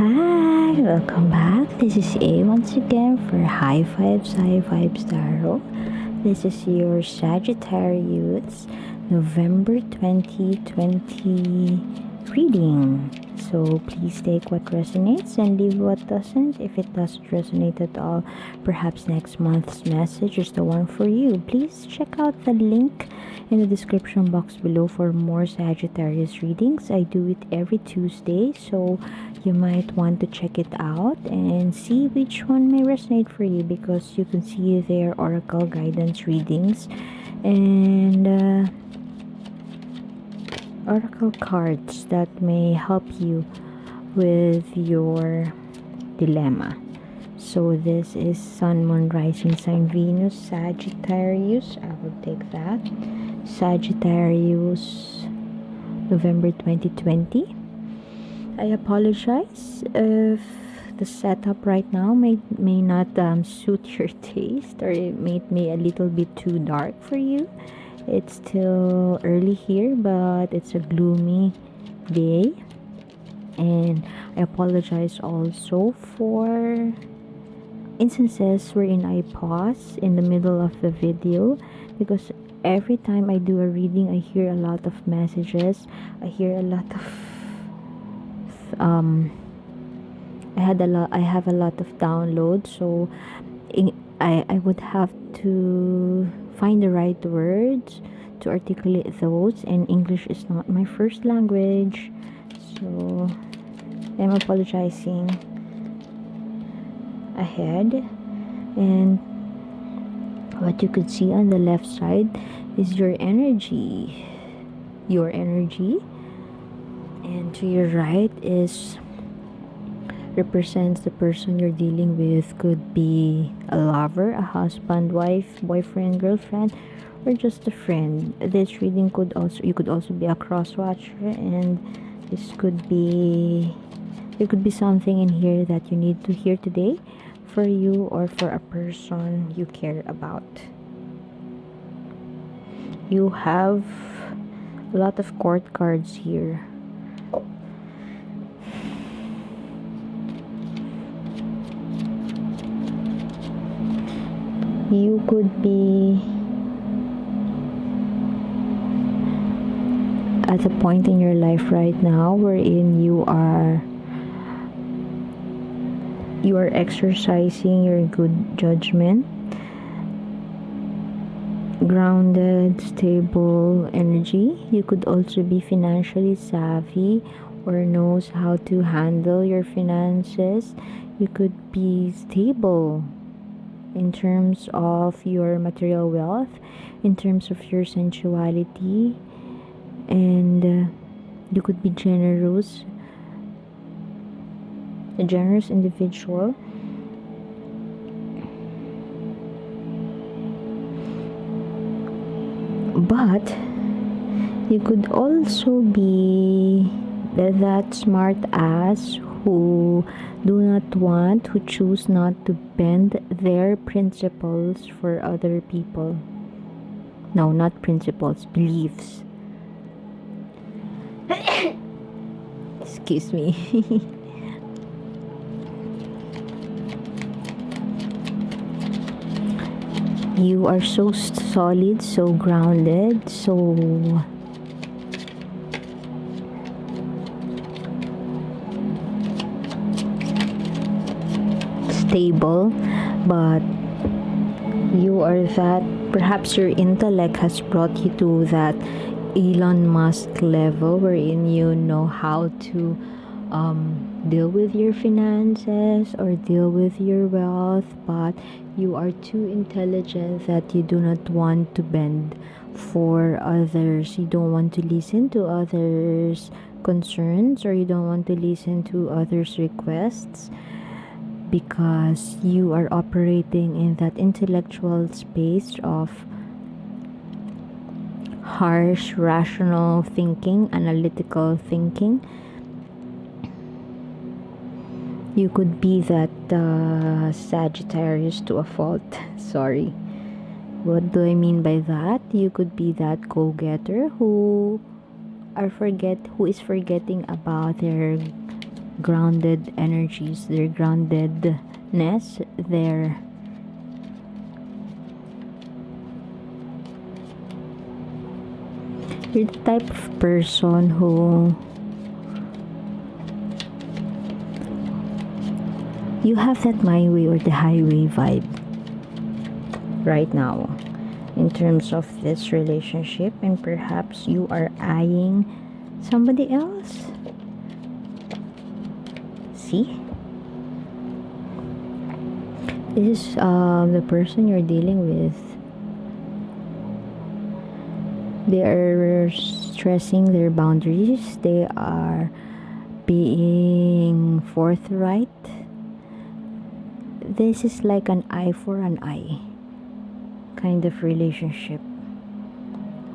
Hi, welcome back. This is A once again for High Vibes Tarot. This is your Sagittarius November 2020 reading. So please take what resonates and leave what doesn't. If it doesn't resonate at all, perhaps next month's message is the one for you. Please check out the link in the description box below for more Sagittarius readings. I do it every Tuesday, so you might want to check it out and see which one may resonate for you, because you can see their oracle guidance readings and oracle cards that may help you with your dilemma. So this is Sun, Moon, Rising Sign, Venus, Sagittarius. I will take that. Sagittarius, November 2020. I apologize if the setup right now may not suit your taste, or it made me a little bit too dark for you. It's still early here, but it's a gloomy day, and I apologize also for instances wherein I pause in the middle of the video, because every time I do a reading, I hear a lot of messages. I hear a lot of I have a lot of downloads, so I would have to find the right words to articulate those, and English is not my first language, so I'm apologizing ahead. And what you could see on the left side is your energy, and to your right is represents the person you're dealing with. Could be a lover, a husband, wife, boyfriend, girlfriend, or just a friend. This reading you could also be a cross watcher, and there could be something in here that you need to hear today for you or for a person you care about. You have a lot of court cards here. You could be at a point in your life right now wherein you are exercising your good judgment, grounded, stable energy. You could also be financially savvy or knows how to handle your finances. You could be stable in terms of your material wealth, in terms of your sensuality, and you could be a generous individual. But you could also be that smart ass who choose not to bend their principles for other people. No, not principles, beliefs. Excuse me. You are so solid, so grounded, so stable, but you are that, perhaps your intellect has brought you to that Elon Musk level wherein you know how to deal with your finances or deal with your wealth, but you are too intelligent that you do not want to bend for others. You don't want to listen to others' concerns, or you don't want to listen to others' requests, because you are operating in that intellectual space of harsh, rational thinking, analytical thinking. You could be that Sagittarius to a fault. Sorry. What do I mean by that? You could be that go-getter who is forgetting about their grounded energies, their groundedness, their you're the type of person who you have that my way or the highway vibe right now in terms of this relationship, and perhaps you are eyeing somebody else. See, this is the person you're dealing with. They are stressing their boundaries, they are being forthright. This is like an eye for an eye kind of relationship,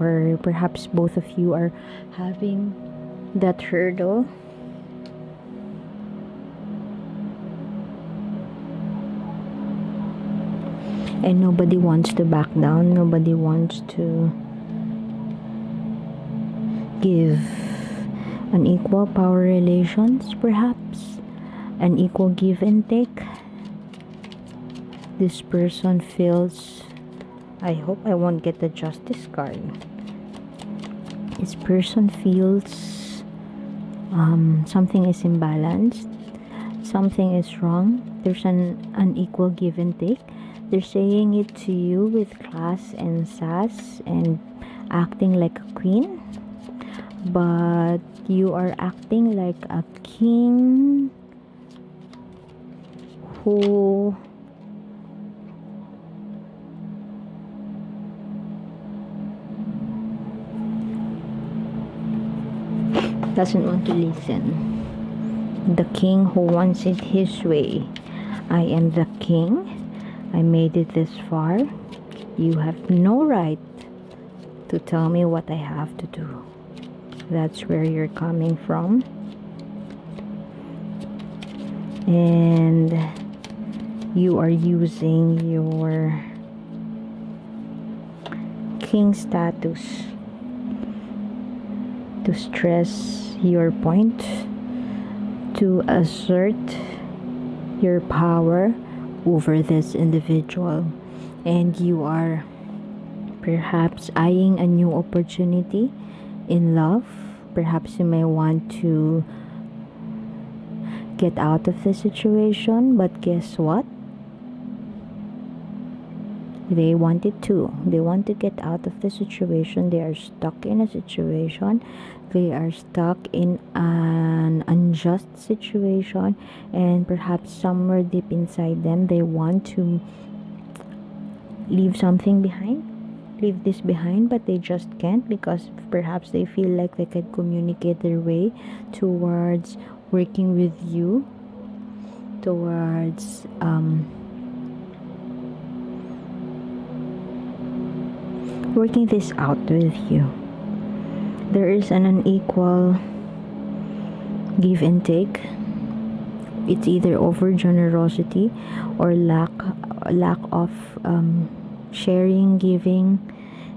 or perhaps both of you are having that hurdle. And nobody wants to back down, nobody wants to give an equal power relations, perhaps an equal give and take. This person feels, I hope I won't get the justice card. This person feels something is imbalanced, something is wrong. There's an unequal give and take. They're saying it to you with class and sass and acting like a queen, but you are acting like a king who doesn't want to listen. The king who wants it his way. I am the king. I made it this far. You have no right to tell me what I have to do. That's where you're coming from. And you are using your king status to stress your point, to assert your power over this individual. And you are perhaps eyeing a new opportunity in love. Perhaps you may want to get out of the situation, but guess what? They want it too. They want to get out of the situation. They are stuck in a situation. They are stuck in an unjust situation, and perhaps somewhere deep inside them they want to leave something behind, leave this behind, but they just can't, because perhaps they feel like they can communicate their way towards working with you, towards working this out with you. There is an unequal give and take. It's either over generosity or lack of sharing, giving,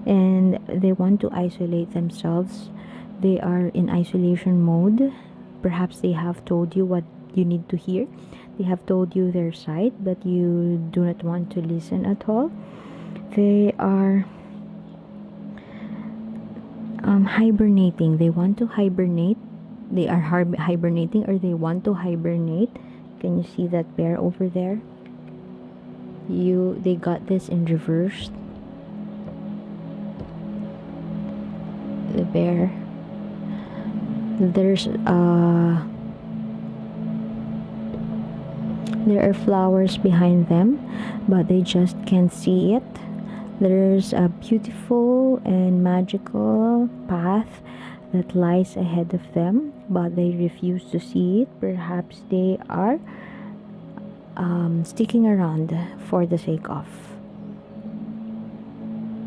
and they want to isolate themselves. They are in isolation mode. Perhaps they have told you what you need to hear. They have told you their side, but you do not want to listen at all. They are hibernating. They want to hibernate. They are hibernating, or they want to hibernate. Can you see that bear over there? They got this in reverse. The bear. There are flowers behind them, but they just can't see it. There's a beautiful and magical path that lies ahead of them, but they refuse to see it. Perhaps they are sticking around for the sake of.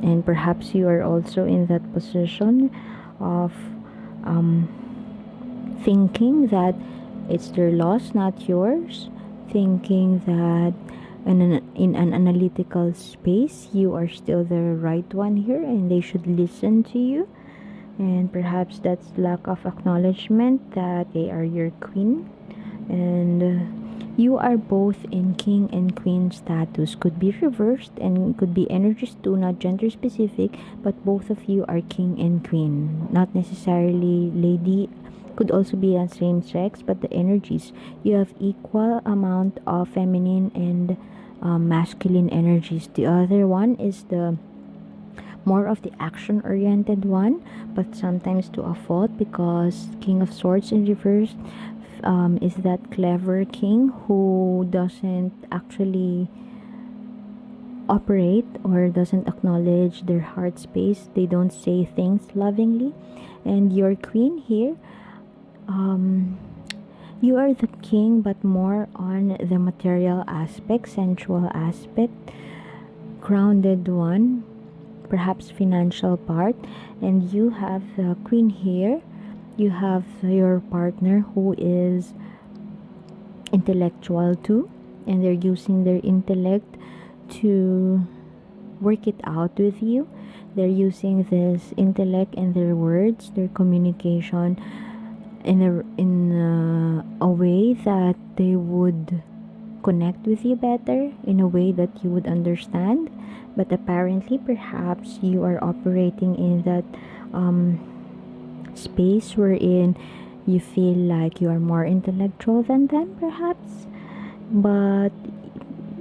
And perhaps you are also in that position of thinking that it's their loss, not yours. Thinking that in an analytical space, you are still the right one here and they should listen to you. And perhaps that's lack of acknowledgement that they are your queen, And you are both in king and queen status. Could be reversed and could be energies too, not gender specific, but both of you are king and queen. Not necessarily lady, could also be a same sex, but the energies, you have equal amount of feminine and masculine energies. The other one is the more of the action oriented one, but sometimes to a fault, because king of swords in reverse is that clever king who doesn't actually operate or doesn't acknowledge their heart space. They don't say things lovingly. And your queen here, um you are the king, but more on the material aspect, sensual aspect, grounded one, perhaps financial part. And you have the queen here, you have your partner who is intellectual too, and they're using their intellect to work it out with you. They're using this intellect and their words, their communication in a way that they would connect with you better, in a way that you would understand. But apparently, perhaps you are operating in that space wherein you feel like you are more intellectual than them, perhaps. But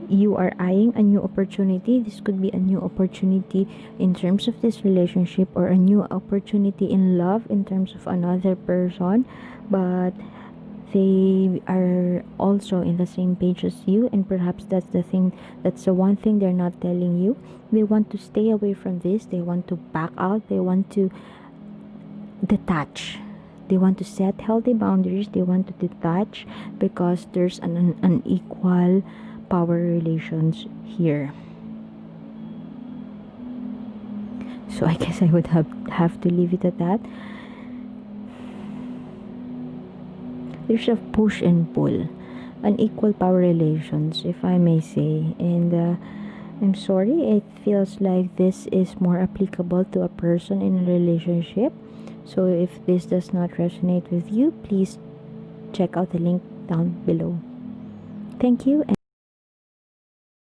you are eyeing a new opportunity. This could be a new opportunity in terms of this relationship, or a new opportunity in love in terms of another person. But they are also in the same page as you, and perhaps that's the thing, that's the one thing they're not telling you. They want to stay away from this, they want to back out, they want to detach, they want to set healthy boundaries, they want to detach, because there's an unequal power relations here. So I guess I would have to leave it at that. There's a push and pull, unequal power relations, if I may say. And I'm sorry, it feels like this is more applicable to a person in a relationship. So if this does not resonate with you, please check out the link down below. Thank you.